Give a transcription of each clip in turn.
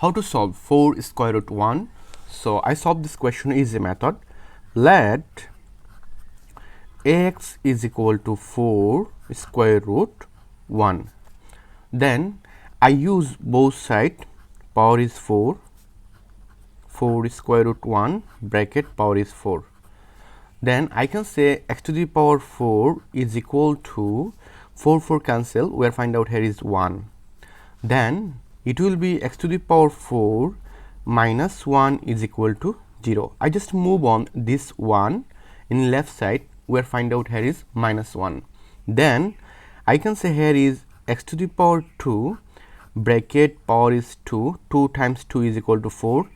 How to solve 4 square root 1? So I solve this question easy method. Let x is equal to 4 square root 1. Then I use both sides. Power is 4 square root 1 bracket power is 4. Then I can say x to the power 4 is equal to 4 cancel, where find out here is 1. Then it will be x to the power 4 minus 1 is equal to 0. I just move on this 1 in left side, where find out here is minus 1. Then I can say here is x to the power 2 bracket power is 2. 2 times 2 is equal to 4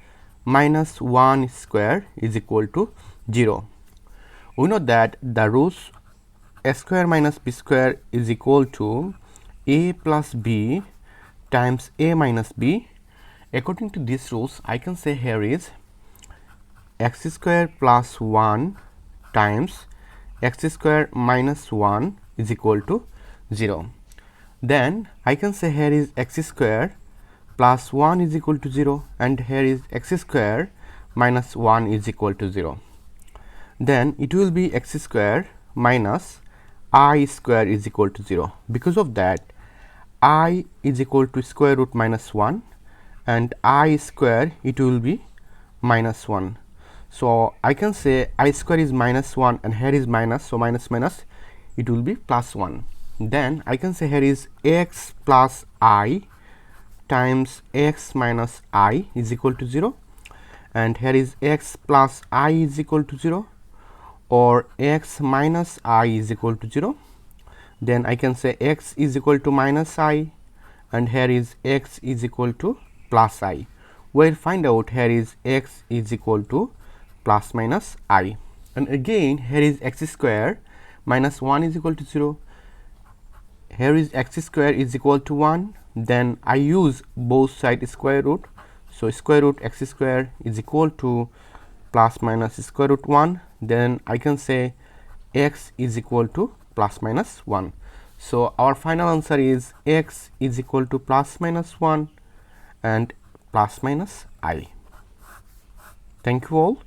minus 1 square is equal to 0. We know that the roots a square minus b square is equal to a plus b times a minus b. According to these rules, I can say here is x square plus 1 times x square minus 1 is equal to 0. Then I can say here is x square plus 1 is equal to 0, and here is x square minus 1 is equal to 0. Then it will be x square minus I square is equal to 0. Because of that, I is equal to square root minus 1, and I square it will be minus 1. So I can say I square is minus 1 and here is minus, so minus minus it will be plus 1. Then I can say here is x plus I times x minus I is equal to 0, and here is x plus I is equal to 0, or x minus I is equal to 0. Then I can say x is equal to minus I, and here is x is equal to plus I, where find out here is x is equal to plus minus I. And again here is x square minus 1 is equal to 0. Here is x square is equal to 1. Then I use both side square root. So square root x square is equal to plus minus square root 1. Then I can say x is equal to plus minus 1. So our final answer is x is equal to plus minus 1 and plus minus I. Thank you all.